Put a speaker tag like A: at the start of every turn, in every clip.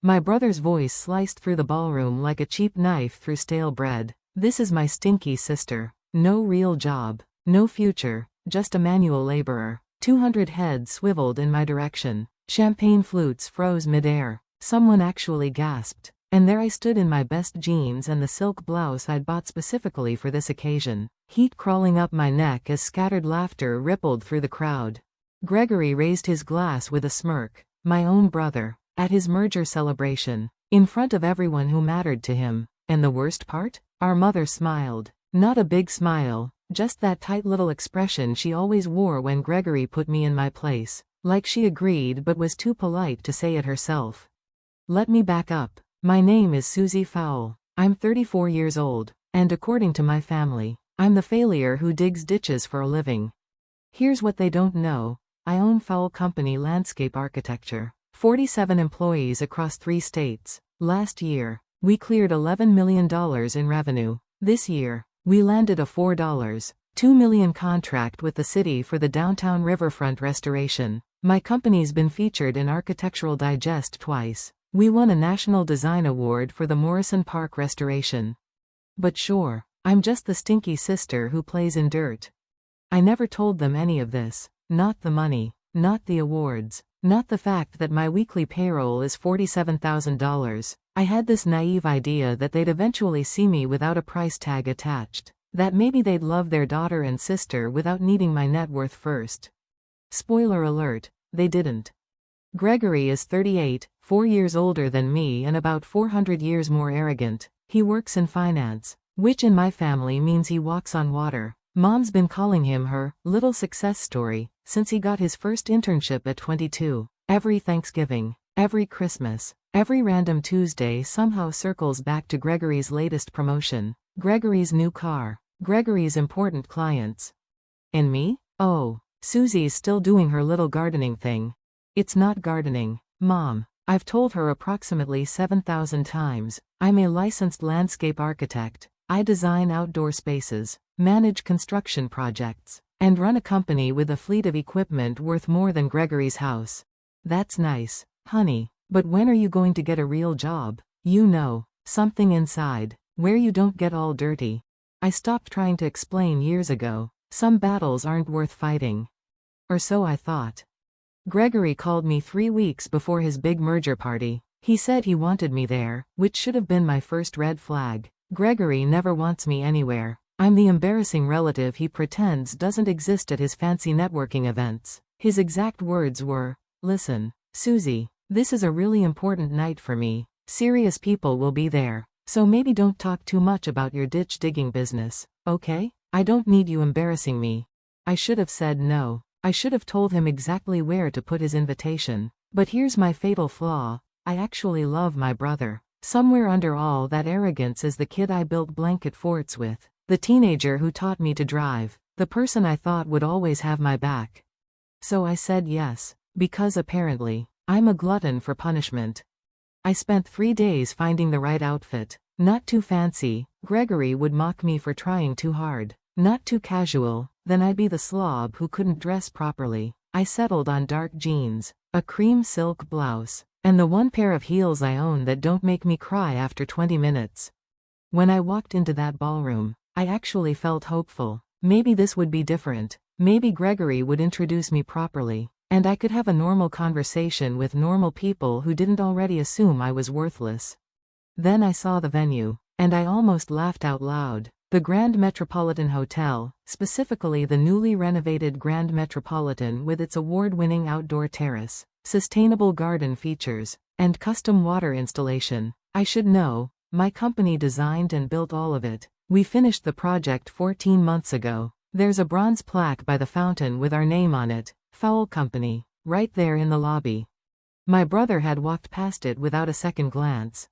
A: My brother's voice sliced through the ballroom like a cheap knife through stale bread. This is my stinky sister. No real job. No future. Just a manual laborer. 200 heads swiveled in my direction. Champagne flutes froze midair. Someone actually gasped. And there I stood in my best jeans and the silk blouse I'd bought specifically for this occasion. Heat crawling up my neck as scattered laughter rippled through the crowd. Gregory raised his glass with a smirk. My own brother. At his merger celebration. In front of everyone who mattered to him. And the worst part? Our mother smiled. Not a big smile, just that tight little expression she always wore when Gregory put me in my place. Like she agreed but was too polite to say it herself. Let me back up. My name is Susie Fowle. I'm 34 years old, and according to my family, I'm the failure who digs ditches for a living. Here's what they don't know. I own Fowle Company Landscape Architecture. 47 employees across 3 states. Last year, we cleared $11 million in revenue. This year, we landed a $4.2 million contract with the city for the downtown riverfront restoration. My company's been featured in Architectural Digest twice. We won a National Design Award for the Morrison Park restoration. But sure, I'm just the stinky sister who plays in dirt. I never told them any of this. Not the money. Not the awards. Not the fact that my weekly payroll is $47,000. I had this naive idea that they'd eventually see me without a price tag attached. That maybe they'd love their daughter and sister without needing my net worth first. Spoiler alert, they didn't. Gregory is 38, 4 years older than me and about 400 years more arrogant. He works in finance, which in my family means he walks on water. Mom's been calling him her little success story since he got his first internship at 22. Every Thanksgiving, every Christmas, every random Tuesday somehow circles back to Gregory's latest promotion, Gregory's new car, Gregory's important clients. And me? Oh, Susie's still doing her little gardening thing. It's not gardening, Mom. I've told her approximately 7,000 times. I'm a licensed landscape architect. I design outdoor spaces, manage construction projects, and run a company with a fleet of equipment worth more than Gregory's house. That's nice, honey, but when are you going to get a real job? You know, something inside, where you don't get all dirty. I stopped trying to explain years ago. Some battles aren't worth fighting. Or so I thought. Gregory called me 3 weeks before his big merger party. He said he wanted me there, which should have been my first red flag. Gregory never wants me anywhere. I'm the embarrassing relative he pretends doesn't exist at his fancy networking events. His exact words were, "Listen, Susie, this is a really important night for me. Serious people will be there, so maybe don't talk too much about your ditch digging business, okay? I don't need you embarrassing me." I should have said no. I should have told him exactly where to put his invitation. But here's my fatal flaw. I actually love my brother. Somewhere under all that arrogance is the kid I built blanket forts with. The teenager who taught me to drive. The person I thought would always have my back. So I said yes. Because apparently, I'm a glutton for punishment. I spent 3 days finding the right outfit. Not too fancy. Gregory would mock me for trying too hard. Not too casual. Then I'd be the slob who couldn't dress properly. I settled on dark jeans, a cream silk blouse, and the one pair of heels I own that don't make me cry after 20 minutes. When I walked into that ballroom, I actually felt hopeful. Maybe this would be different. Maybe Gregory would introduce me properly, and I could have a normal conversation with normal people who didn't already assume I was worthless. Then I saw the venue, and I almost laughed out loud. The Grand Metropolitan Hotel, specifically the newly renovated Grand Metropolitan with its award-winning outdoor terrace, sustainable garden features, and custom water installation. I should know, my company designed and built all of it. We finished the project 14 months ago. There's a bronze plaque by the fountain with our name on it, Fowle Company, right there in the lobby. My brother had walked past it without a second glance.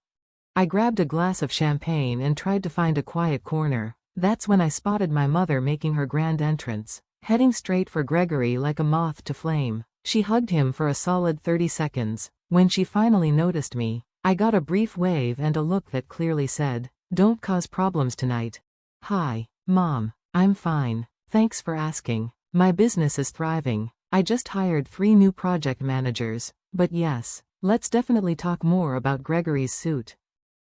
A: I grabbed a glass of champagne and tried to find a quiet corner. That's when I spotted my mother making her grand entrance, heading straight for Gregory like a moth to flame. She hugged him for a solid 30 seconds. When she finally noticed me, I got a brief wave and a look that clearly said, "Don't cause problems tonight." "Hi, Mom. I'm fine. Thanks for asking. My business is thriving. I just hired 3 new project managers. But yes, Let's definitely talk more about Gregory's suit.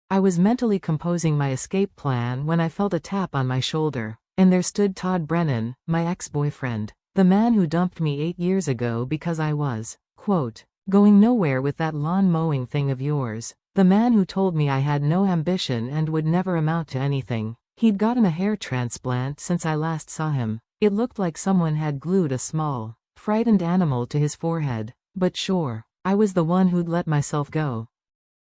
A: I was mentally composing my escape plan when I felt a tap on my shoulder, and there stood Todd Brennan, my ex-boyfriend, the man who dumped me 8 years ago because I was, quote, going nowhere with that lawn mowing thing of yours. The man who told me I had no ambition and would never amount to anything. He'd gotten a hair transplant since I last saw him. It looked like someone had glued a small, frightened animal to his forehead. But sure, I was the one who'd let myself go.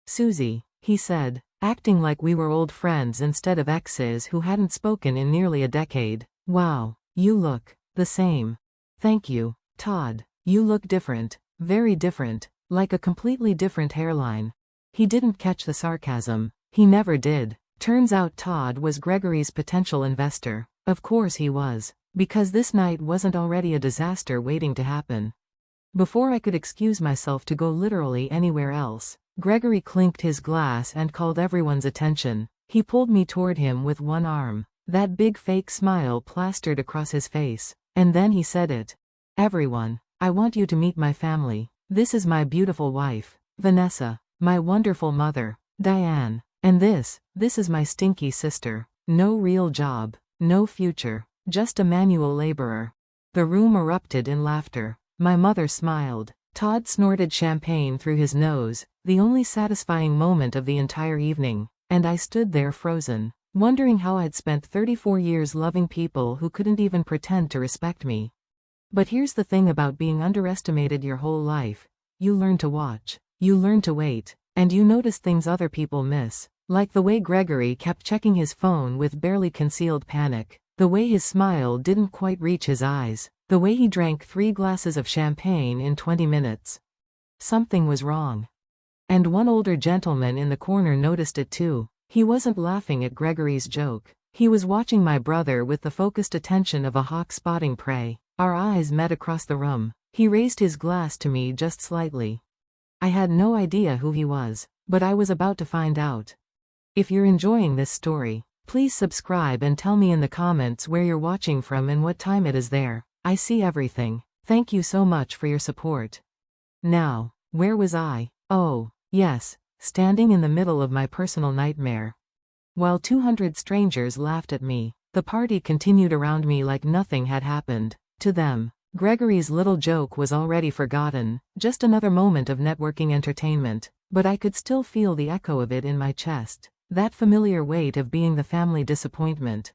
A: Susie, he said, acting like we were old friends instead of exes who hadn't spoken in nearly a decade. Wow, you look the same. Thank you, Todd. You look different, very different, like a completely different hairline. He didn't catch the sarcasm. He never did. Turns out Todd was Gregory's potential investor. Of course he was, because this night wasn't already a disaster waiting to happen. Before I could excuse myself to go literally anywhere else, Gregory clinked his glass and called everyone's attention. He pulled me toward him with one arm, that big fake smile plastered across his face, and then he said it. Everyone, I want you to meet my family. This is my beautiful wife, Vanessa, my wonderful mother, Diane, and this is my stinky sister. No real job, no future, just a manual laborer. The room erupted in laughter. My mother smiled. Todd snorted champagne through his nose, the only satisfying moment of the entire evening, and I stood there frozen, wondering how I'd spent 34 years loving people who couldn't even pretend to respect me. But here's the thing about being underestimated your whole life. You learn to watch, you learn to wait, and you notice things other people miss, like the way Gregory kept checking his phone with barely concealed panic, the way his smile didn't quite reach his eyes, the way he drank 3 glasses of champagne in 20 minutes. Something was wrong. And one older gentleman in the corner noticed it too. He wasn't laughing at Gregory's joke. He was watching my brother with the focused attention of a hawk spotting prey. Our eyes met across the room. He raised his glass to me just slightly. I had no idea who he was, but I was about to find out. If you're enjoying this story, please subscribe and tell me in the comments where you're watching from and what time it is there. I see everything. Thank you so much for your support. Now, where was I? Oh, yes, standing in the middle of my personal nightmare. While 200 strangers laughed at me, the party continued around me like nothing had happened. To them, Gregory's little joke was already forgotten, just another moment of networking entertainment, but I could still feel the echo of it in my chest, that familiar weight of being the family disappointment.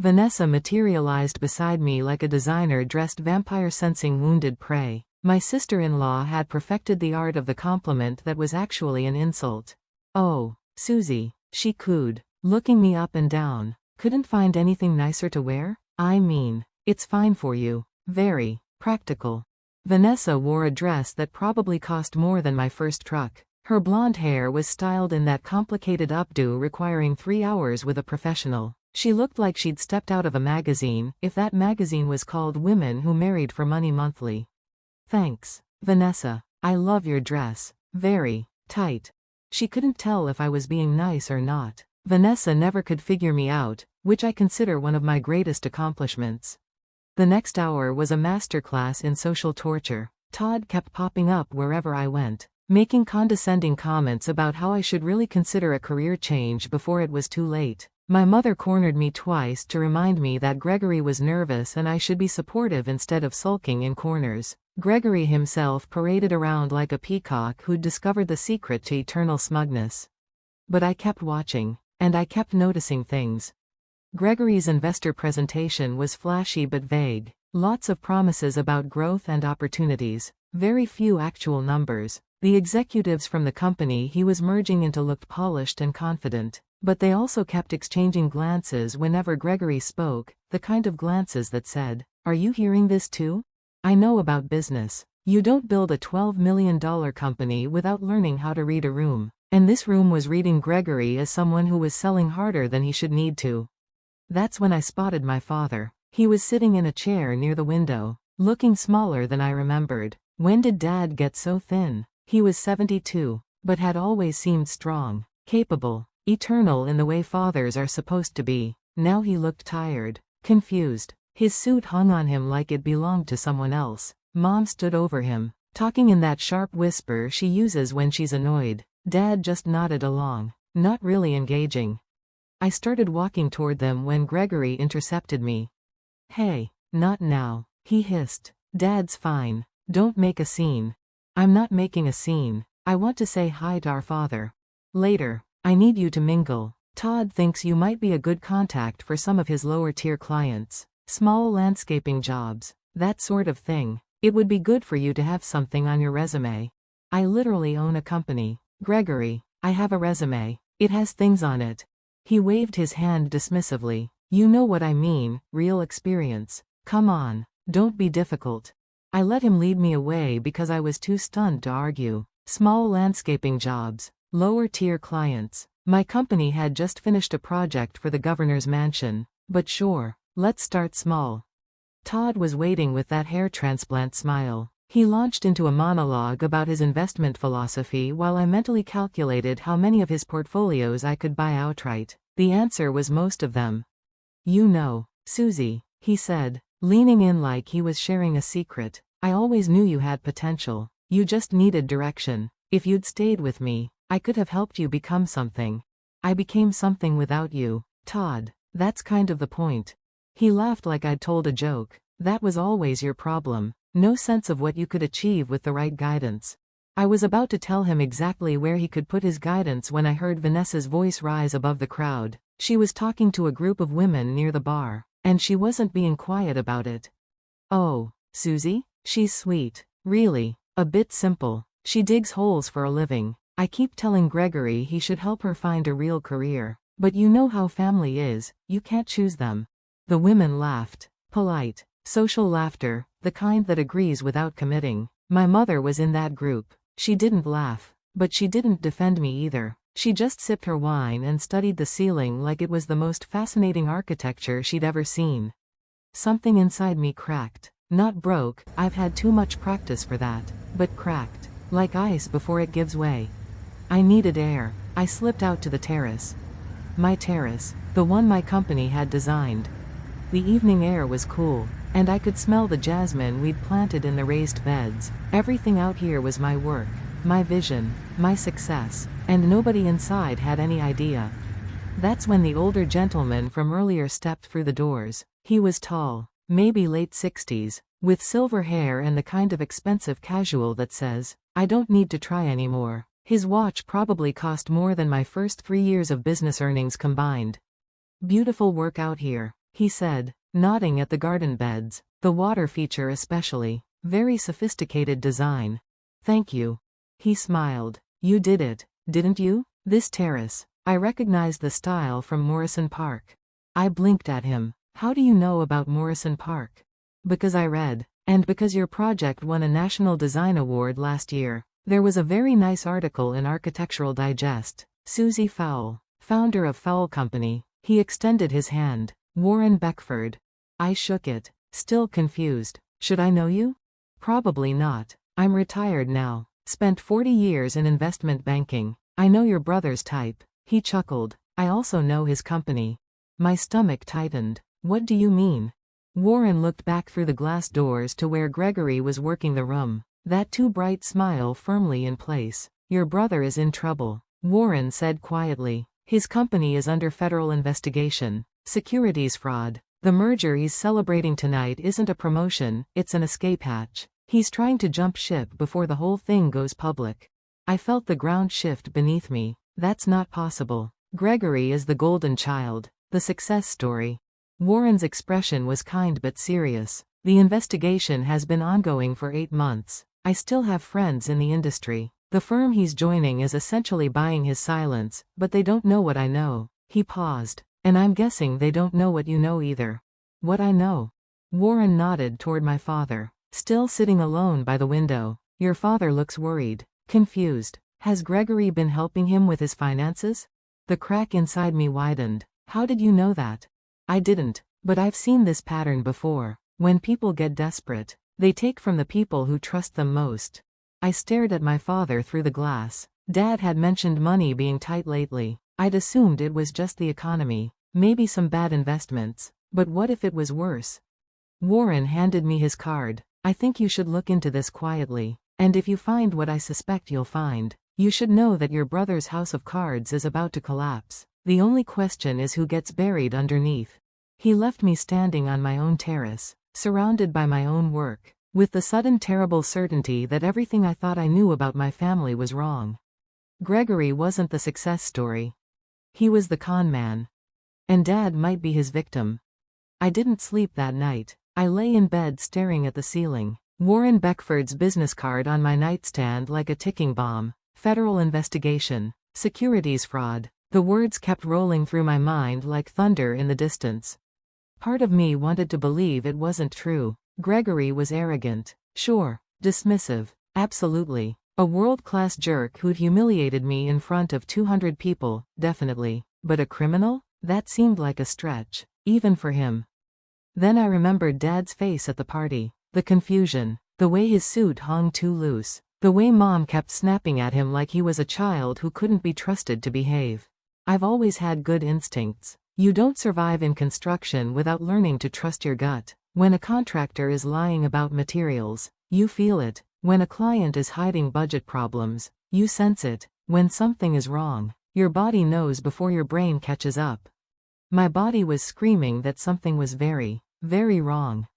A: Vanessa materialized beside me like a designer-dressed vampire sensing wounded prey. My sister-in-law had perfected the art of the compliment that was actually an insult. Oh, Susie, she cooed, looking me up and down. Couldn't find anything nicer to wear? I mean, it's fine for you. Very practical. Vanessa wore a dress that probably cost more than my first truck. Her blonde hair was styled in that complicated updo requiring 3 hours with a professional. She looked like she'd stepped out of a magazine, if that magazine was called Women Who Married for Money Monthly. Thanks, Vanessa. I love your dress. Very tight. She couldn't tell if I was being nice or not. Vanessa never could figure me out, which I consider one of my greatest accomplishments. The next hour was a masterclass in social torture. Todd kept popping up wherever I went, making condescending comments about how I should really consider a career change before it was too late. My mother cornered me twice to remind me that Gregory was nervous and I should be supportive instead of sulking in corners. Gregory himself paraded around like a peacock who'd discovered the secret to eternal smugness. But I kept watching, and I kept noticing things. Gregory's investor presentation was flashy but vague. Lots of promises about growth and opportunities, very few actual numbers. The executives from the company he was merging into looked polished and confident, but they also kept exchanging glances whenever Gregory spoke, the kind of glances that said, "Are you hearing this too? I know about business. You don't build a $12 million company without learning how to read a room." And this room was reading Gregory as someone who was selling harder than he should need to. That's when I spotted my father. He was sitting in a chair near the window, looking smaller than I remembered. When did Dad get so thin? He was 72, but had always seemed strong, capable, eternal in the way fathers are supposed to be. Now he looked tired, confused. His suit hung on him like it belonged to someone else. Mom stood over him, talking in that sharp whisper she uses when she's annoyed. Dad just nodded along, not really engaging. I started walking toward them when Gregory intercepted me. Hey, not now, he hissed. Dad's fine. Don't make a scene. I'm not making a scene. I want to say hi to our father. Later. I need you to mingle. Todd thinks you might be a good contact for some of his lower-tier clients. Small landscaping jobs. That sort of thing. It would be good for you to have something on your resume. I literally own a company. Gregory, I have a resume. It has things on it. He waved his hand dismissively. You know what I mean, real experience. Come on, don't be difficult. I let him lead me away because I was too stunned to argue. Small landscaping jobs. Lower-tier clients. My company had just finished a project for the governor's mansion. But sure, let's start small. Todd was waiting with that hair transplant smile. He launched into a monologue about his investment philosophy while I mentally calculated how many of his portfolios I could buy outright. The answer was most of them. You know, Susie, he said, leaning in like he was sharing a secret. I always knew you had potential. You just needed direction. If you'd stayed with me, I could have helped you become something. I became something without you, Todd. That's kind of the point. He laughed like I'd told a joke. That was always your problem. No sense of what you could achieve with the right guidance. I was about to tell him exactly where he could put his guidance when I heard Vanessa's voice rise above the crowd. She was talking to a group of women near the bar, and she wasn't being quiet about it. Oh, Susie? She's sweet. Really. A bit simple. She digs holes for a living. I keep telling Gregory he should help her find a real career. But you know how family is, you can't choose them. The women laughed. Polite. Social laughter, the kind that agrees without committing. My mother was in that group. She didn't laugh. But she didn't defend me either. She just sipped her wine and studied the ceiling like it was the most fascinating architecture she'd ever seen. Something inside me cracked. Not broke, I've had too much practice for that. But cracked. Like ice before it gives way. I needed air. I slipped out to the terrace. My terrace. The one my company had designed. The evening air was cool, and I could smell the jasmine we'd planted in the raised beds. Everything out here was my work, my vision, my success, and nobody inside had any idea. That's when the older gentleman from earlier stepped through the doors. He was tall, maybe late 60s, with silver hair and the kind of expensive casual that says, I don't need to try anymore. His watch probably cost more than my first 3 years of business earnings combined. Beautiful work out here, he said, nodding at the garden beds, the water feature especially. Very sophisticated design. Thank you. He smiled. You did it, didn't you? This terrace. I recognized the style from Morrison Park. I blinked at him. How do you know about Morrison Park? Because I read. And because your project won a National Design Award last year. There was a very nice article in Architectural Digest. Susie Fowle, founder of Fowle Company. He extended his hand. Warren Beckford. I shook it, still confused. Should I know you? Probably not. I'm retired now. Spent 40 years in investment banking. I know your brother's type. He chuckled. I also know his company. My stomach tightened. What do you mean? Warren looked back through the glass doors to where Gregory was working the room. That too bright smile firmly in place. Your brother is in trouble, Warren said quietly. His company is under federal investigation. Securities fraud. The merger he's celebrating tonight isn't a promotion, it's an escape hatch. He's trying to jump ship before the whole thing goes public. I felt the ground shift beneath me. That's not possible. Gregory is the golden child, the success story. Warren's expression was kind but serious. The investigation has been ongoing for 8 months. I still have friends in the industry. The firm he's joining is essentially buying his silence, but they don't know what I know. He paused. And I'm guessing they don't know what you know either. What I know? Warren nodded toward my father, still sitting alone by the window. Your father looks worried, confused. Has Gregory been helping him with his finances? The crack inside me widened. How did you know that? I didn't, but I've seen this pattern before. When people get desperate, they take from the people who trust them most. I stared at my father through the glass. Dad had mentioned money being tight lately. I'd assumed it was just the economy, maybe some bad investments. But what if it was worse? Warren handed me his card. I think you should look into this quietly. And if you find what I suspect you'll find, you should know that your brother's house of cards is about to collapse. The only question is who gets buried underneath. He left me standing on my own terrace, surrounded by my own work, with the sudden terrible certainty that everything I thought I knew about my family was wrong. Gregory wasn't the success story. He was the con man. And Dad might be his victim. I didn't sleep that night. I lay in bed staring at the ceiling. Warren Beckford's business card on my nightstand like a ticking bomb. Federal investigation. Securities fraud. The words kept rolling through my mind like thunder in the distance. Part of me wanted to believe it wasn't true. Gregory was arrogant. Sure. Dismissive. Absolutely. A world-class jerk who'd humiliated me in front of 200 people, definitely. But a criminal? That seemed like a stretch, even for him. Then I remembered Dad's face at the party. The confusion. The way his suit hung too loose. The way Mom kept snapping at him like he was a child who couldn't be trusted to behave. I've always had good instincts. You don't survive in construction without learning to trust your gut. When a contractor is lying about materials, you feel it. When a client is hiding budget problems, you sense it. When something is wrong, your body knows before your brain catches up. My body was screaming that something was very, very wrong.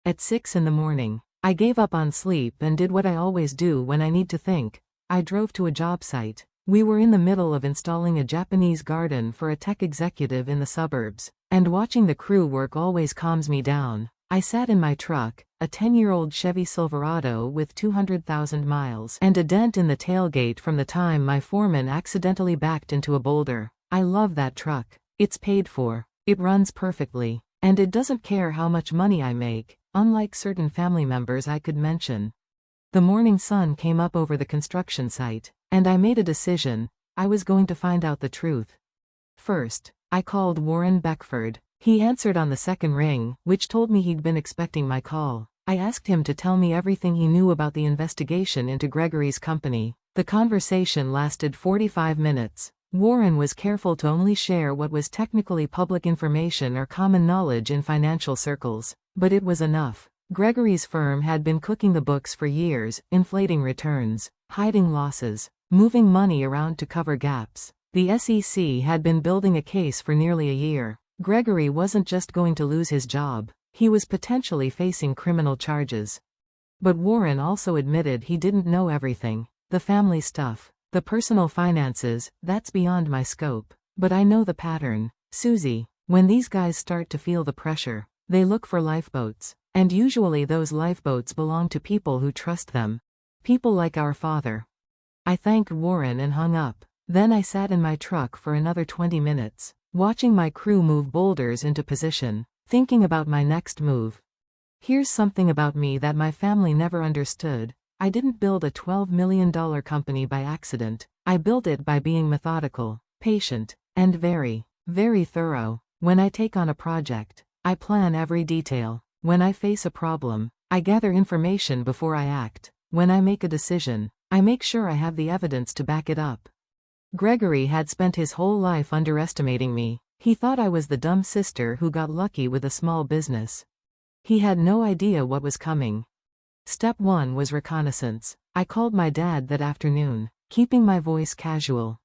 A: At 6 in the morning, I gave up on sleep and did what I always do when I need to think. I drove to a job site. We were in the middle of installing a Japanese garden for a tech executive in the suburbs, and watching the crew work always calms me down. I sat in my truck, a 10-year-old Chevy Silverado with 200,000 miles, and a dent in the tailgate from the time my foreman accidentally backed into a boulder. I love that truck. It's paid for. It runs perfectly. And it doesn't care how much money I make, unlike certain family members I could mention. The morning sun came up over the construction site, and I made a decision. I was going to find out the truth. First, I called Warren Beckford. He answered on the second ring, which told me he'd been expecting my call. I asked him to tell me everything he knew about the investigation into Gregory's company. The conversation lasted 45 minutes. Warren was careful to only share what was technically public information or common knowledge in financial circles. But it was enough. Gregory's firm had been cooking the books for years, inflating returns, hiding losses, moving money around to cover gaps. The SEC had been building a case for nearly a year. Gregory wasn't just going to lose his job, he was potentially facing criminal charges. But Warren also admitted he didn't know everything. The family stuff, the personal finances, that's beyond my scope. But I know the pattern. Susie, when these guys start to feel the pressure, they look for lifeboats. And usually those lifeboats belong to people who trust them. People like our father. I thanked Warren and hung up. Then I sat in my truck for another 20 minutes. Watching my crew move boulders into position, thinking about my next move. Here's something about me that my family never understood. I didn't build a $12 million company by accident. I built it by being methodical, patient, and very, very thorough. When I take on a project, I plan every detail. When I face a problem, I gather information before I act. When I make a decision, I make sure I have the evidence to back it up. Gregory had spent his whole life underestimating me. He thought I was the dumb sister who got lucky with a small business. He had no idea what was coming. Step 1 was reconnaissance. I called my dad that afternoon, keeping my voice casual.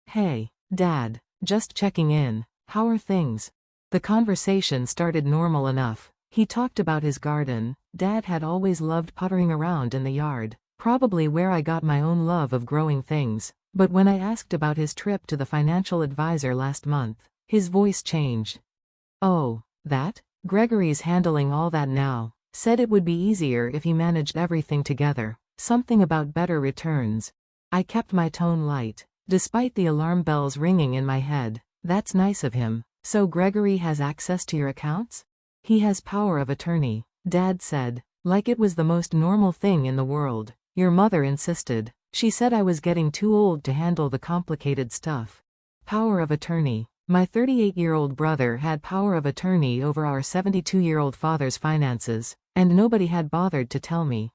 A: Hey, Dad, just checking in. How are things? The conversation started normal enough. He talked about his garden. Dad had always loved puttering around in the yard, probably where I got my own love of growing things. But when I asked about his trip to the financial advisor last month, his voice changed. Oh, that? Gregory's handling all that now. Said it would be easier if he managed everything together. Something about better returns. I kept my tone light, despite the alarm bells ringing in my head. That's nice of him. So Gregory has access to your accounts? He has power of attorney, Dad said, like it was the most normal thing in the world. Your mother insisted. She said I was getting too old to handle the complicated stuff. Power of attorney. My 38-year-old brother had power of attorney over our 72-year-old father's finances, and nobody had bothered to tell me.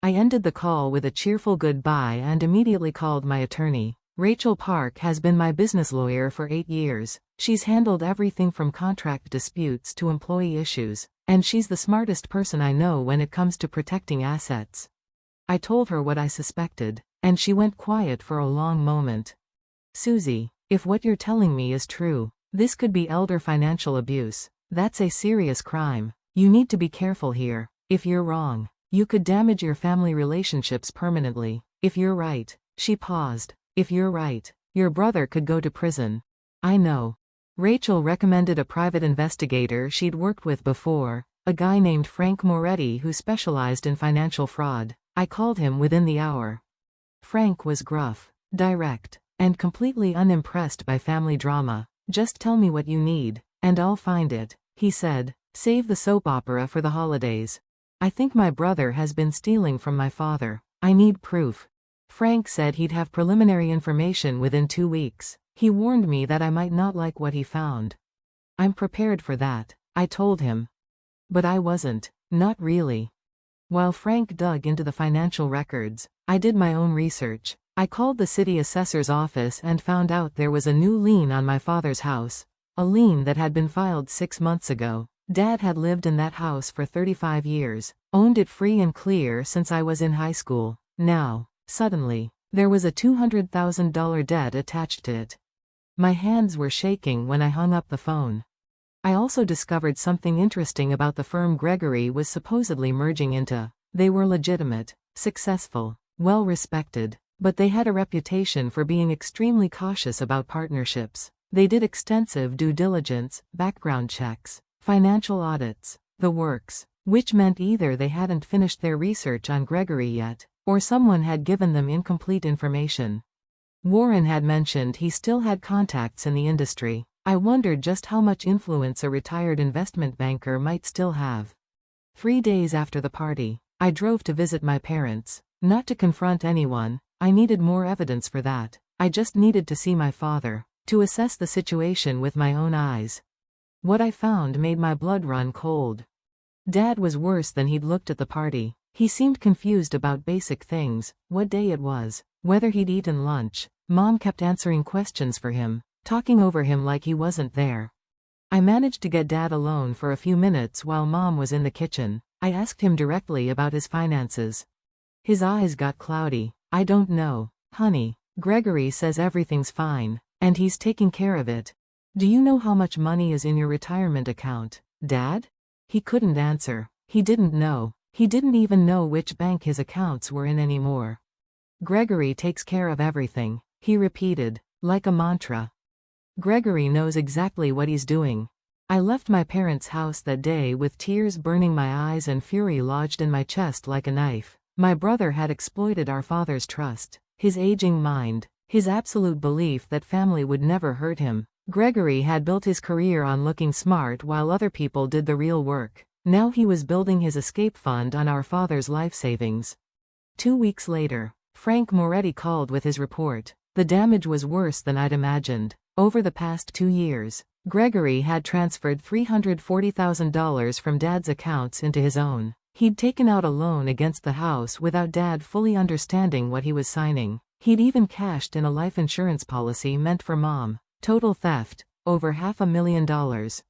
A: I ended the call with a cheerful goodbye and immediately called my attorney. Rachel Park has been my business lawyer for 8 years. She's handled everything from contract disputes to employee issues, and she's the smartest person I know when it comes to protecting assets. I told her what I suspected, and she went quiet for a long moment. Susie, if what you're telling me is true, this could be elder financial abuse. That's a serious crime. You need to be careful here. If you're wrong, you could damage your family relationships permanently. If you're right, she paused. If you're right, your brother could go to prison. I know. Rachel recommended a private investigator she'd worked with before, a guy named Frank Moretti who specialized in financial fraud. I called him within the hour. Frank was gruff, direct, and completely unimpressed by family drama. Just tell me what you need, and I'll find it, he said. Save the soap opera for the holidays. I think my brother has been stealing from my father. I need proof. Frank said he'd have preliminary information within 2 weeks. He warned me that I might not like what he found. I'm prepared for that, I told him. But I wasn't. Not really. While Frank dug into the financial records, I did my own research. I called the city assessor's office and found out there was a new lien on my father's house. A lien that had been filed 6 months ago. Dad had lived in that house for 35 years, owned it free and clear since I was in high school. Now, suddenly, there was a $200,000 debt attached to it. My hands were shaking when I hung up the phone. I also discovered something interesting about the firm Gregory was supposedly merging into. They were legitimate, successful, well-respected, but they had a reputation for being extremely cautious about partnerships. They did extensive due diligence, background checks, financial audits, the works, which meant either they hadn't finished their research on Gregory yet, or someone had given them incomplete information. Warren had mentioned he still had contacts in the industry. I wondered just how much influence a retired investment banker might still have. 3 days after the party, I drove to visit my parents. Not to confront anyone, I needed more evidence for that. I just needed to see my father, to assess the situation with my own eyes. What I found made my blood run cold. Dad was worse than he'd looked at the party. He seemed confused about basic things, what day it was, whether he'd eaten lunch. Mom kept answering questions for him, talking over him like he wasn't there. I managed to get Dad alone for a few minutes while Mom was in the kitchen. I asked him directly about his finances. His eyes got cloudy. I don't know, honey. Gregory says everything's fine, and he's taking care of it. Do you know how much money is in your retirement account, Dad? He couldn't answer. He didn't know. He didn't even know which bank his accounts were in anymore. Gregory takes care of everything, he repeated, like a mantra. Gregory knows exactly what he's doing. I left my parents' house that day with tears burning my eyes and fury lodged in my chest like a knife. My brother had exploited our father's trust, his aging mind, his absolute belief that family would never hurt him. Gregory had built his career on looking smart while other people did the real work. Now he was building his escape fund on our father's life savings. 2 weeks later, Frank Moretti called with his report. The damage was worse than I'd imagined. Over the past 2 years, Gregory had transferred $340,000 from Dad's accounts into his own. He'd taken out a loan against the house without Dad fully understanding what he was signing. He'd even cashed in a life insurance policy meant for Mom. Total theft, over $500,000.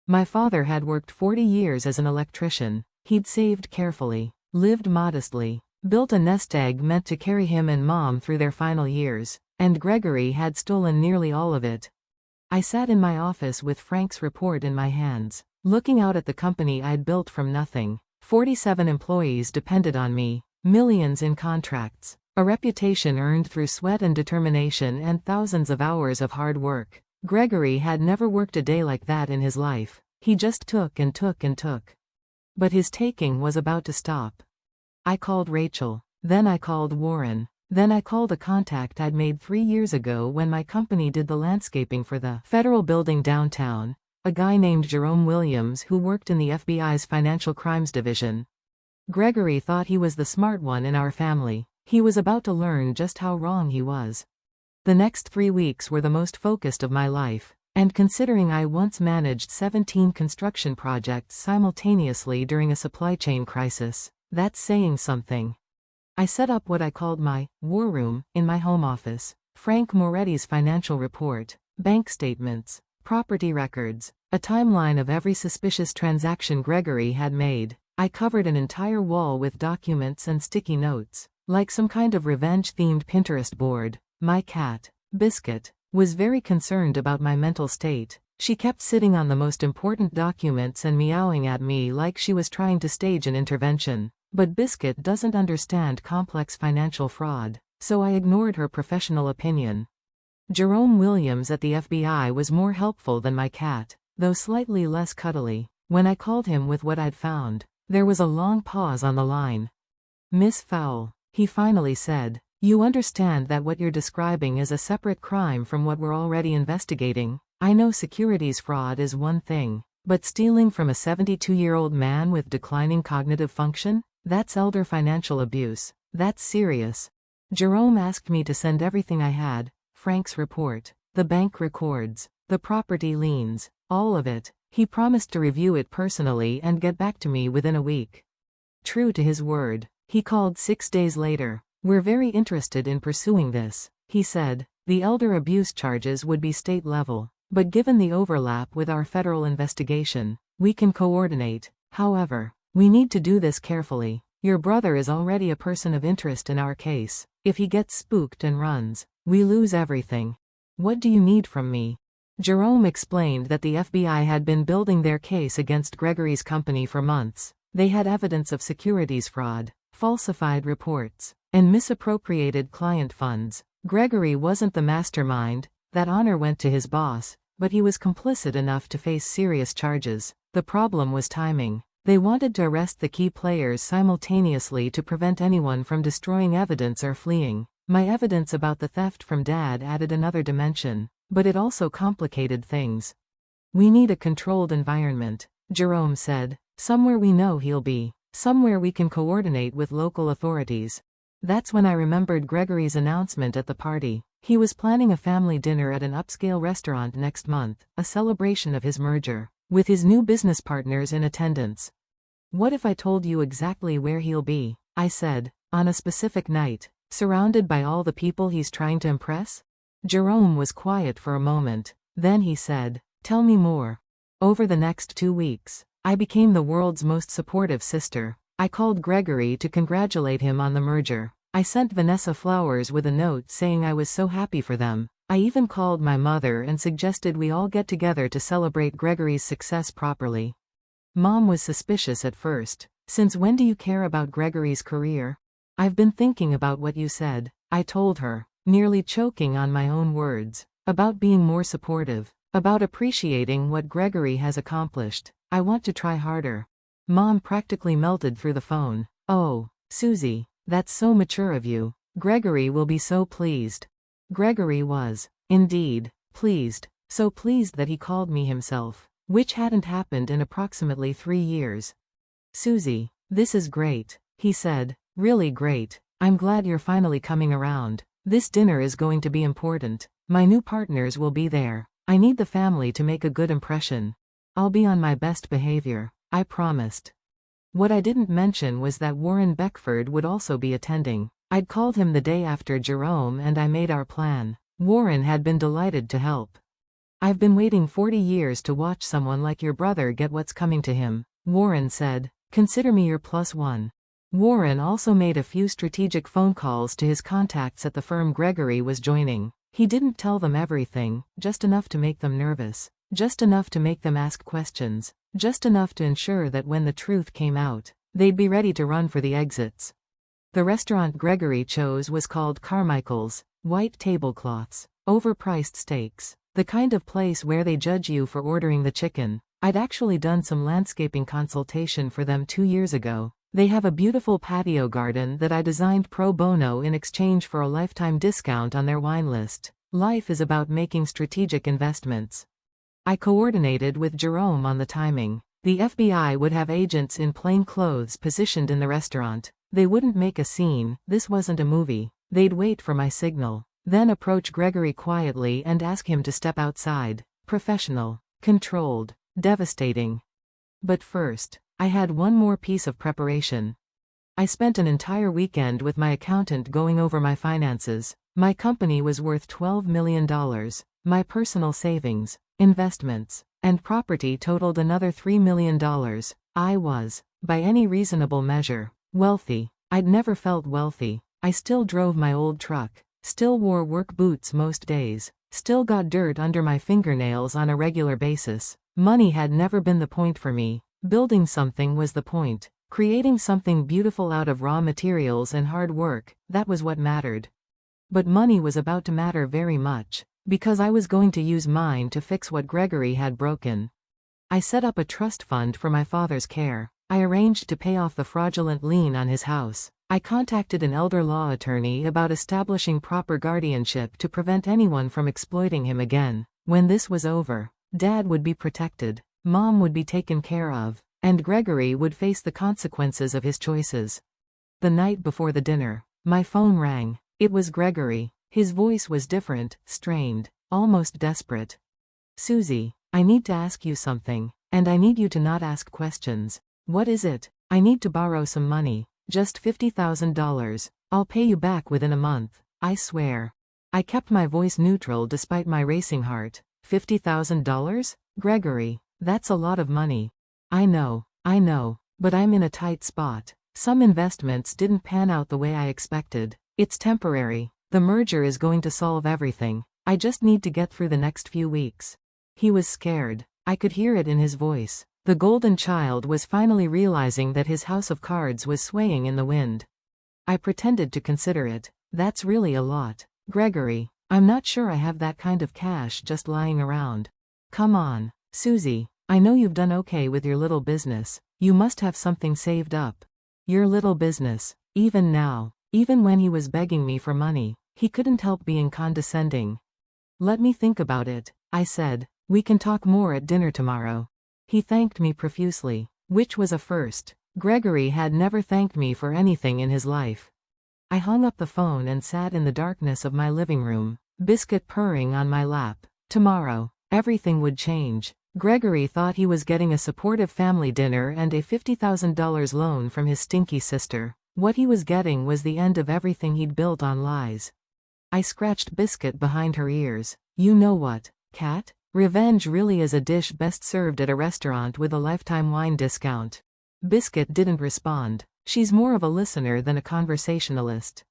A: My father had worked 40 years as an electrician. He'd saved carefully, lived modestly, built a nest egg meant to carry him and Mom through their final years, and Gregory had stolen nearly all of it. I sat in my office with Frank's report in my hands, looking out at the company I'd built from nothing. 47 employees depended on me, millions in contracts, a reputation earned through sweat and determination and thousands of hours of hard work. Gregory had never worked a day like that in his life. He just took and took and took. But his taking was about to stop. I called Rachel. Then I called Warren. Then I called a contact I'd made 3 years ago when my company did the landscaping for the federal building downtown, a guy named Jerome Williams who worked in the FBI's Financial Crimes Division. Gregory thought he was the smart one in our family. He was about to learn just how wrong he was. The next 3 weeks were the most focused of my life, and considering I once managed 17 construction projects simultaneously during a supply chain crisis, that's saying something. I set up what I called my war room in my home office. Frank Moretti's financial report, bank statements, property records, a timeline of every suspicious transaction Gregory had made. I covered an entire wall with documents and sticky notes, like some kind of revenge-themed Pinterest board. My cat, Biscuit, was very concerned about my mental state. She kept sitting on the most important documents and meowing at me like she was trying to stage an intervention. But Biscuit doesn't understand complex financial fraud, so I ignored her professional opinion. Jerome Williams at the FBI was more helpful than my cat, though slightly less cuddly. When I called him with what I'd found, there was a long pause on the line. "Miss Fowl," he finally said, "you understand that what you're describing is a separate crime from what we're already investigating? I know securities fraud is one thing, but stealing from a 72-year-old man with declining cognitive function? That's elder financial abuse. That's serious." Jerome asked me to send everything I had, Frank's report, the bank records, the property liens, all of it. He promised to review it personally and get back to me within a week. True to his word, he called 6 days later. "We're very interested in pursuing this," he said. "The elder abuse charges would be state level, but given the overlap with our federal investigation, we can coordinate. However, we need to do this carefully. Your brother is already a person of interest in our case. If he gets spooked and runs, we lose everything. What do you need from me?" Jerome explained that the FBI had been building their case against Gregory's company for months. They had evidence of securities fraud, falsified reports, and misappropriated client funds. Gregory wasn't the mastermind, that honor went to his boss, but he was complicit enough to face serious charges. The problem was timing. They wanted to arrest the key players simultaneously to prevent anyone from destroying evidence or fleeing. My evidence about the theft from Dad added another dimension, but it also complicated things. "We need a controlled environment," Jerome said. "Somewhere we know he'll be. Somewhere we can coordinate with local authorities." That's when I remembered Gregory's announcement at the party. He was planning a family dinner at an upscale restaurant next month, a celebration of his merger, with his new business partners in attendance. "What if I told you exactly where he'll be?" I said. "On a specific night, surrounded by all the people he's trying to impress?" Jerome was quiet for a moment. Then he said, "Tell me more." Over the next 2 weeks, I became the world's most supportive sister. I called Gregory to congratulate him on the merger. I sent Vanessa flowers with a note saying I was so happy for them. I even called my mother and suggested we all get together to celebrate Gregory's success properly. Mom was suspicious at first. "Since when do you care about Gregory's career?" "I've been thinking about what you said," I told her, nearly choking on my own words. "About being more supportive. About appreciating what Gregory has accomplished. I want to try harder." Mom practically melted through the phone. "Oh, Susie, that's so mature of you. Gregory will be so pleased." Gregory was, indeed, pleased. So pleased that he called me himself, which hadn't happened in approximately 3 years. "Susie, this is great," he said. "Really great. I'm glad you're finally coming around. This dinner is going to be important. My new partners will be there. I need the family to make a good impression. I'll be on my best behavior," I promised. What I didn't mention was that Warren Beckford would also be attending. I'd called him the day after Jerome and I made our plan. Warren had been delighted to help. "I've been waiting 40 years to watch someone like your brother get what's coming to him," Warren said. "Consider me your +1. Warren also made a few strategic phone calls to his contacts at the firm Gregory was joining. He didn't tell them everything, just enough to make them nervous. Just enough to make them ask questions. Just enough to ensure that when the truth came out, they'd be ready to run for the exits. The restaurant Gregory chose was called Carmichael's. White tablecloths, overpriced steaks, the kind of place where they judge you for ordering the chicken. I'd actually done some landscaping consultation for them 2 years ago. They have a beautiful patio garden that I designed pro bono in exchange for a lifetime discount on their wine list. Life is about making strategic investments. I coordinated with Jerome on the timing. The FBI would have agents in plain clothes positioned in the restaurant. They wouldn't make a scene, this wasn't a movie. They'd wait for my signal, then approach Gregory quietly and ask him to step outside. Professional, controlled, devastating. But first, I had one more piece of preparation. I spent an entire weekend with my accountant going over my finances. My company was worth $12 million. My personal savings, investments, and property totaled another $3 million. I was by any reasonable measure. Wealthy. I'd never felt wealthy. I still drove my old truck, still wore work boots most days, still got dirt under my fingernails on a regular basis. Money had never been the point for me. Building something was the point. Creating something beautiful out of raw materials and hard work, that was what mattered. But money was about to matter very much, because I was going to use mine to fix what Gregory had broken. I set up a trust fund for my father's care. I arranged to pay off the fraudulent lien on his house. I contacted an elder law attorney about establishing proper guardianship to prevent anyone from exploiting him again. When this was over, Dad would be protected, Mom would be taken care of, and Gregory would face the consequences of his choices. The night before the dinner, my phone rang. It was Gregory. His voice was different, strained, almost desperate. "Susie, I need to ask you something, and I need you to not ask questions." "What is it?" "I need to borrow some money. Just $50,000. I'll pay you back within a month. I swear." I kept my voice neutral despite my racing heart. $50,000? Gregory, that's a lot of money. I know, but I'm in a tight spot. Some investments didn't pan out the way I expected. It's temporary. The merger is going to solve everything. I just need to get through the next few weeks. He was scared. I could hear it in his voice. The golden child was finally realizing that his house of cards was swaying in the wind. I pretended to consider it. "That's really a lot. Gregory, I'm not sure I have that kind of cash just lying around." "Come on, Susie, I know you've done okay with your little business. You must have something saved up." Your little business. Even now, even when he was begging me for money, he couldn't help being condescending. "Let me think about it," I said. "We can talk more at dinner tomorrow." He thanked me profusely, which was a first. Gregory had never thanked me for anything in his life. I hung up the phone and sat in the darkness of my living room, biscuit purring on my lap. Tomorrow, everything would change. Gregory thought he was getting a supportive family dinner and a $50,000 loan from his stinky sister. What he was getting was the end of everything he'd built on lies. I scratched Biscuit behind her ears. "You know what, Cat? Revenge really is a dish best served at a restaurant with a lifetime wine discount." Biscuit didn't respond. She's more of a listener than a conversationalist.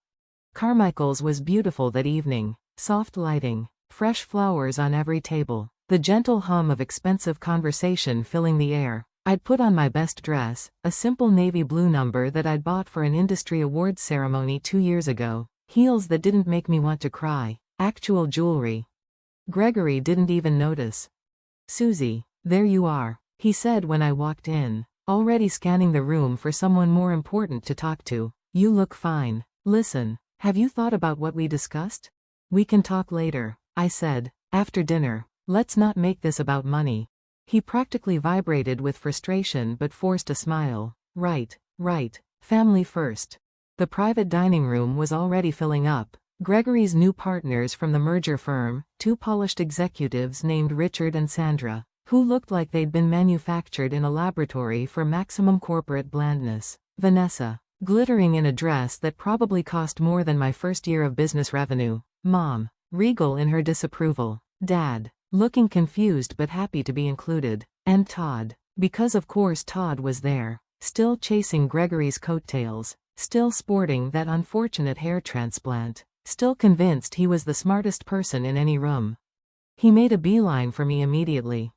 A: Carmichael's was beautiful that evening. Soft lighting, fresh flowers on every table, the gentle hum of expensive conversation filling the air. I'd put on my best dress, a simple navy blue number that I'd bought for an industry awards ceremony 2 years ago. Heels that didn't make me want to cry. Actual jewelry. Gregory didn't even notice. "Susie, there you are," he said when I walked in, already scanning the room for someone more important to talk to. "You look fine. Listen, have you thought about what we discussed?" "We can talk later," I said. "After dinner. Let's not make this about money." He practically vibrated with frustration but forced a smile. Right. Family first." The private dining room was already filling up. Gregory's new partners from the merger firm, 2 polished executives named Richard and Sandra, who looked like they'd been manufactured in a laboratory for maximum corporate blandness. Vanessa, glittering in a dress that probably cost more than my first year of business revenue. Mom, regal in her disapproval. Dad, looking confused but happy to be included. And Todd, because of course Todd was there, still chasing Gregory's coattails, still sporting that unfortunate hair transplant, still convinced he was the smartest person in any room. He made a beeline for me immediately.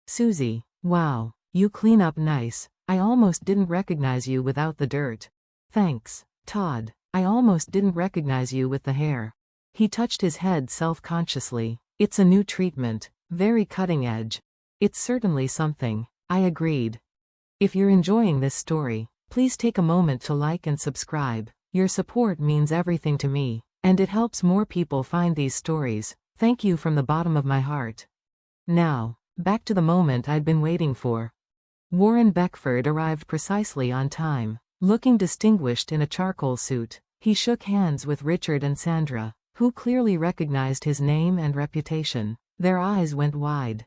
A: "Susie, wow, you clean up nice. I almost didn't recognize you without the dirt." "Thanks, Todd. I almost didn't recognize you with the hair." He touched his head self-consciously. "It's a new treatment, very cutting edge." "It's certainly something," I agreed. If you're enjoying this story, please take a moment to like and subscribe. Your support means everything to me, and it helps more people find these stories. Thank you from the bottom of my heart. Now, back to the moment I'd been waiting for. Warren Beckford arrived precisely on time, looking distinguished in a charcoal suit. He shook hands with Richard and Sandra, who clearly recognized his name and reputation. Their eyes went wide.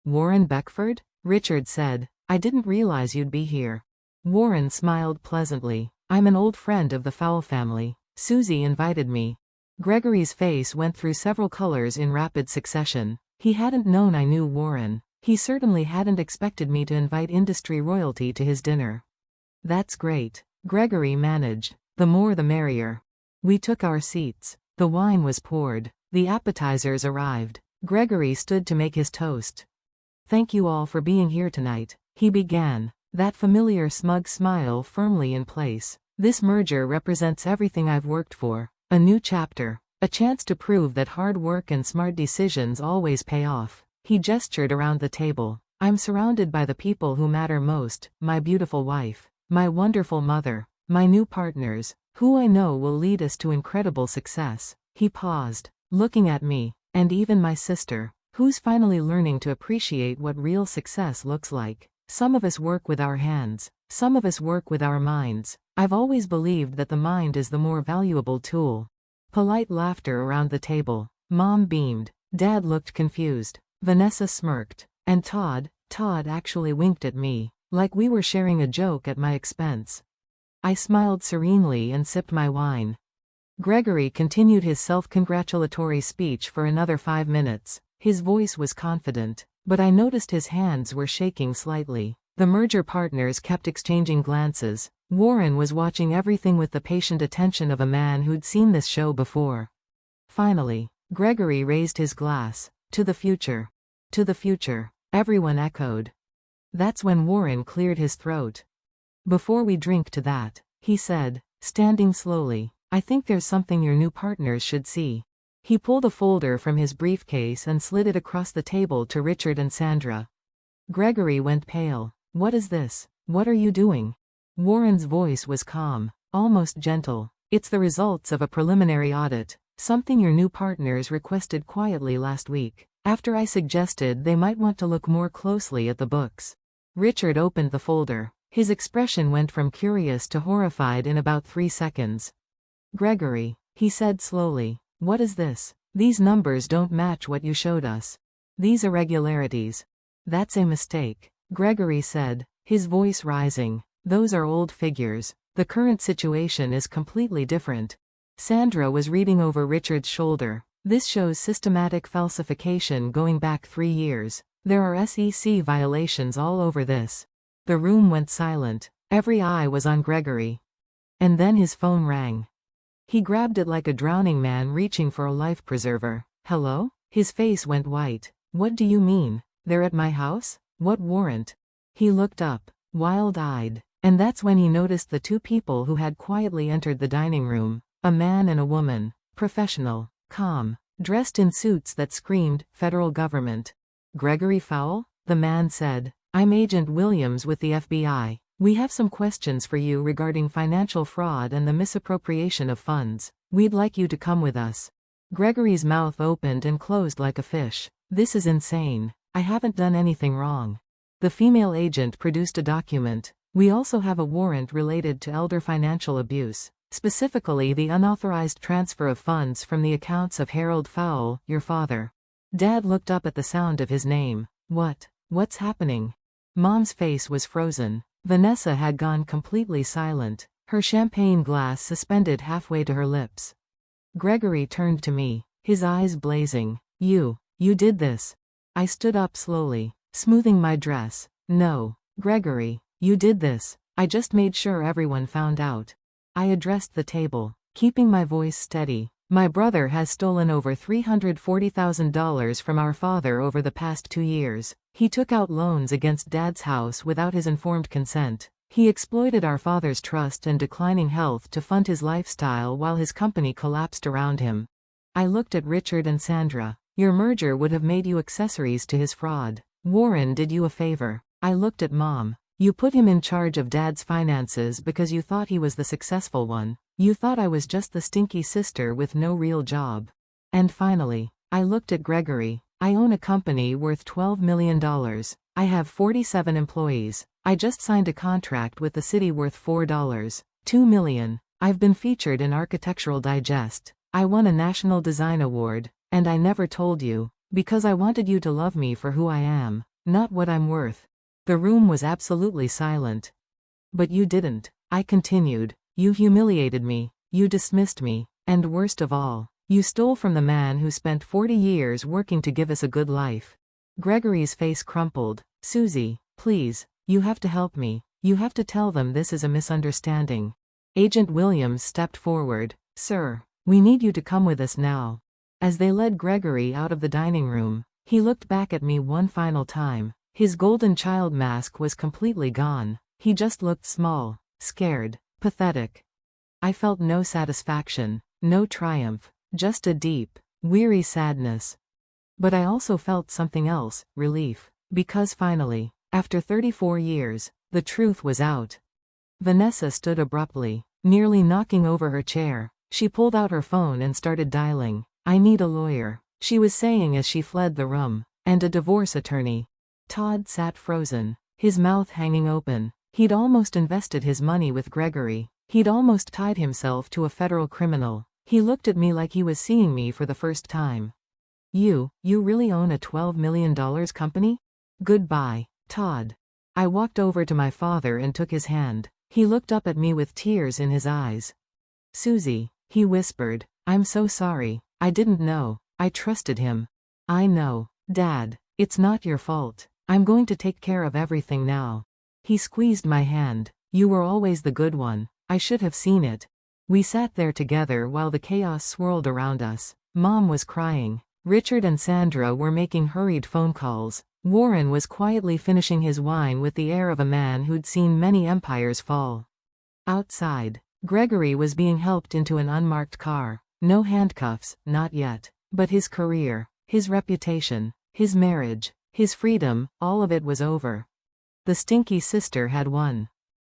A: "Warren Beckford?" Richard said. "I didn't realize you'd be here." Warren smiled pleasantly. "I'm an old friend of the Fowl family. Susie invited me." Gregory's face went through several colors in rapid succession. He hadn't known I knew Warren. He certainly hadn't expected me to invite industry royalty to his dinner. That's great. Gregory managed. The more the merrier. We took our seats. The wine was poured. The appetizers arrived. Gregory stood to make his toast. Thank you all for being here tonight, he began, that familiar smug smile firmly in place. This merger represents everything I've worked for. A new chapter. A chance to prove that hard work and smart decisions always pay off. He gestured around the table. I'm surrounded by the people who matter most, my beautiful wife, my wonderful mother, my new partners, who I know will lead us to incredible success. He paused, looking at me, and even my sister, who's finally learning to appreciate what real success looks like. Some of us work with our hands, some of us work with our minds. I've always believed that the mind is the more valuable tool. Polite laughter around the table. Mom beamed. Dad looked confused. Vanessa smirked. And Todd actually winked at me, like we were sharing a joke at my expense. I smiled serenely and sipped my wine. Gregory continued his self-congratulatory speech for another 5 minutes. His voice was confident, but I noticed his hands were shaking slightly. The merger partners kept exchanging glances. Warren was watching everything with the patient attention of a man who'd seen this show before. Finally, Gregory raised his glass. To the future. To the future. Everyone echoed. That's when Warren cleared his throat. Before we drink to that, he said, standing slowly, I think there's something your new partners should see. He pulled a folder from his briefcase and slid it across the table to Richard and Sandra. Gregory went pale. What is this? What are you doing? Warren's voice was calm, almost gentle. It's the results of a preliminary audit, something your new partners requested quietly last week, after I suggested they might want to look more closely at the books. Richard opened the folder. His expression went from curious to horrified in about 3 seconds. Gregory, he said slowly, what is this? These numbers don't match what you showed us. These irregularities. That's a mistake, Gregory said, his voice rising. Those are old figures. The current situation is completely different. Sandra was reading over Richard's shoulder. This shows systematic falsification going back 3 years. There are SEC violations all over this. The room went silent. Every eye was on Gregory. And then his phone rang. He grabbed it like a drowning man reaching for a life preserver. Hello? His face went white. What do you mean? They're at my house? What warrant? He looked up, wild-eyed. And that's when he noticed the 2 people who had quietly entered the dining room. A man and a woman. Professional. Calm. Dressed in suits that screamed, federal government. Gregory Fowle? The man said. I'm Agent Williams with the FBI. We have some questions for you regarding financial fraud and the misappropriation of funds. We'd like you to come with us. Gregory's mouth opened and closed like a fish. This is insane. I haven't done anything wrong. The female agent produced a document. We also have a warrant related to elder financial abuse, specifically the unauthorized transfer of funds from the accounts of Harold Fowle, your father. Dad looked up at the sound of his name. What's happening? Mom's face was frozen. Vanessa had gone completely silent, her champagne glass suspended halfway to her lips. Gregory turned to me, his eyes blazing. You did this. I stood up slowly, smoothing my dress. No, Gregory, you did this. I just made sure everyone found out. I addressed the table, keeping my voice steady. My brother has stolen over $340,000 from our father over the past 2 years. He took out loans against Dad's house without his informed consent. He exploited our father's trust and declining health to fund his lifestyle while his company collapsed around him. I looked at Richard and Sandra. Your merger would have made you accessories to his fraud. Warren did you a favor. I looked at Mom. You put him in charge of Dad's finances because you thought he was the successful one. You thought I was just the stinky sister with no real job. And finally, I looked at Gregory. I own a company worth $12 million. I have 47 employees. I just signed a contract with the city worth $2 million. I've been featured in Architectural Digest. I won a National Design Award. And I never told you, because I wanted you to love me for who I am, not what I'm worth. The room was absolutely silent. But you didn't, I continued. You humiliated me, you dismissed me, and worst of all, you stole from the man who spent 40 years working to give us a good life. Gregory's face crumpled. Susie, please, you have to help me. You have to tell them this is a misunderstanding. Agent Williams stepped forward. Sir, we need you to come with us now. As they led Gregory out of the dining room, he looked back at me one final time. His golden child mask was completely gone. He just looked small, scared, pathetic. I felt no satisfaction, no triumph, just a deep, weary sadness. But I also felt something else, relief. Because finally, after 34 years, the truth was out. Vanessa stood abruptly, nearly knocking over her chair. She pulled out her phone and started dialing. I need a lawyer, she was saying as she fled the room. And a divorce attorney. Todd sat frozen, his mouth hanging open. He'd almost invested his money with Gregory. He'd almost tied himself to a federal criminal. He looked at me like he was seeing me for the first time. You really own a $12 million company? Goodbye, Todd. I walked over to my father and took his hand. He looked up at me with tears in his eyes. Susie, he whispered, I'm so sorry. I didn't know. I trusted him. I know, Dad. It's not your fault. I'm going to take care of everything now. He squeezed my hand. You were always the good one. I should have seen it. We sat there together while the chaos swirled around us. Mom was crying. Richard and Sandra were making hurried phone calls. Warren was quietly finishing his wine with the air of a man who'd seen many empires fall. Outside, Gregory was being helped into an unmarked car. No handcuffs, not yet. But his career, his reputation, his marriage, his freedom, all of it was over. The stinky sister had won.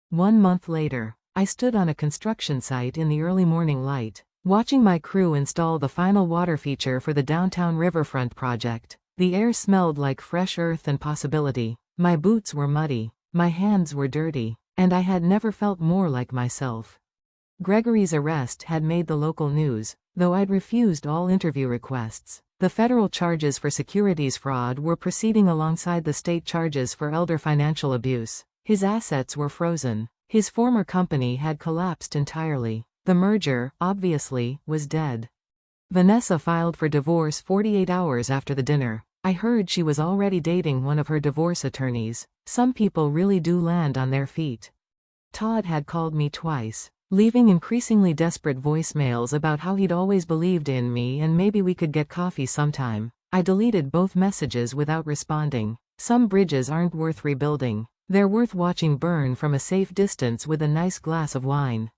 A: 1 month later, I stood on a construction site in the early morning light, watching my crew install the final water feature for the downtown riverfront project. The air smelled like fresh earth and possibility. My boots were muddy, my hands were dirty, and I had never felt more like myself. Gregory's arrest had made the local news, though I'd refused all interview requests. The federal charges for securities fraud were proceeding alongside the state charges for elder financial abuse. His assets were frozen. His former company had collapsed entirely. The merger, obviously, was dead. Vanessa filed for divorce 48 hours after the dinner. I heard she was already dating one of her divorce attorneys. Some people really do land on their feet. Todd had called me twice, leaving increasingly desperate voicemails about how he'd always believed in me and maybe we could get coffee sometime. I deleted both messages without responding. Some bridges aren't worth rebuilding. They're worth watching burn from a safe distance with a nice glass of wine.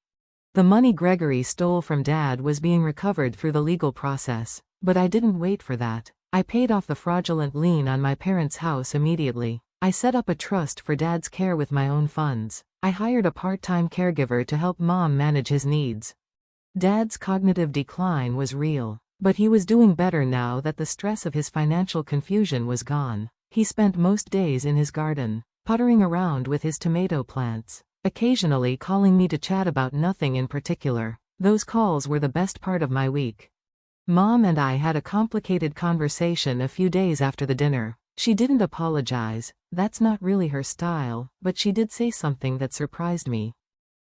A: The money Gregory stole from Dad was being recovered through the legal process, but I didn't wait for that. I paid off the fraudulent lien on my parents' house immediately. I set up a trust for Dad's care with my own funds. I hired a part-time caregiver to help Mom manage his needs. Dad's cognitive decline was real, but he was doing better now that the stress of his financial confusion was gone. He spent most days in his garden, puttering around with his tomato plants, occasionally calling me to chat about nothing in particular. Those calls were the best part of my week. Mom and I had a complicated conversation a few days after the dinner. She didn't apologize, that's not really her style, but she did say something that surprised me.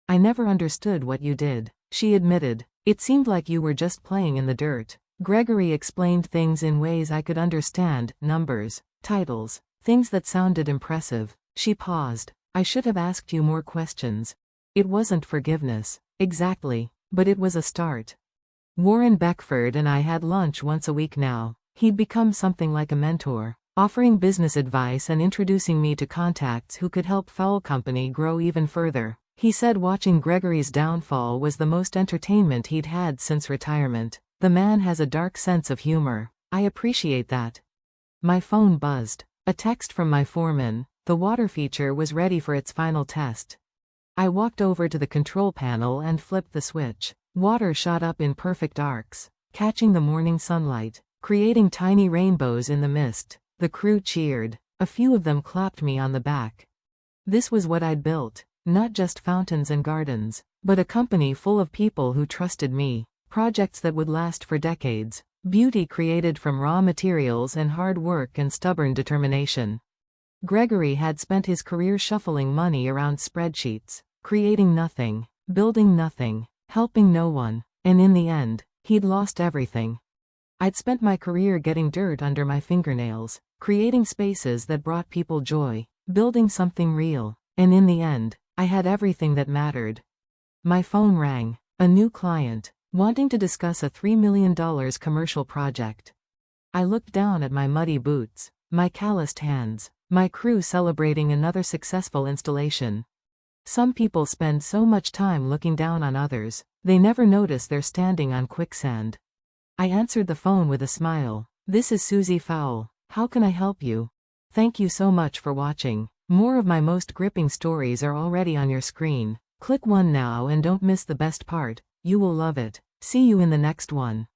A: I never understood what you did, she admitted. It seemed like you were just playing in the dirt. Gregory explained things in ways I could understand, numbers, titles, things that sounded impressive. She paused. I should have asked you more questions. It wasn't forgiveness, exactly, but it was a start. Warren Beckford and I had lunch once a week now. He'd become something like a mentor, offering business advice and introducing me to contacts who could help Fowl Company grow even further. He said watching Gregory's downfall was the most entertainment he'd had since retirement. The man has a dark sense of humor. I appreciate that. My phone buzzed. A text from my foreman. The water feature was ready for its final test. I walked over to the control panel and flipped the switch. Water shot up in perfect arcs, catching the morning sunlight, creating tiny rainbows in the mist. The crew cheered. A few of them clapped me on the back. This was what I'd built. Not just fountains and gardens, but a company full of people who trusted me. Projects that would last for decades. Beauty created from raw materials and hard work and stubborn determination. Gregory had spent his career shuffling money around spreadsheets, creating nothing, building nothing, helping no one, and in the end, he'd lost everything. I'd spent my career getting dirt under my fingernails, creating spaces that brought people joy, building something real, And in the end, I had everything that mattered. My phone rang. A new client, wanting to discuss a $3 million commercial project. I looked down at my muddy boots, my calloused hands, my crew celebrating another successful installation. Some people spend so much time looking down on others, they never notice they're standing on quicksand. I answered the phone with a smile. This is Susie Fowl. How can I help you? Thank you so much for watching. More of my most gripping stories are already on your screen. Click one now and don't miss the best part. You will love it. See you in the next one.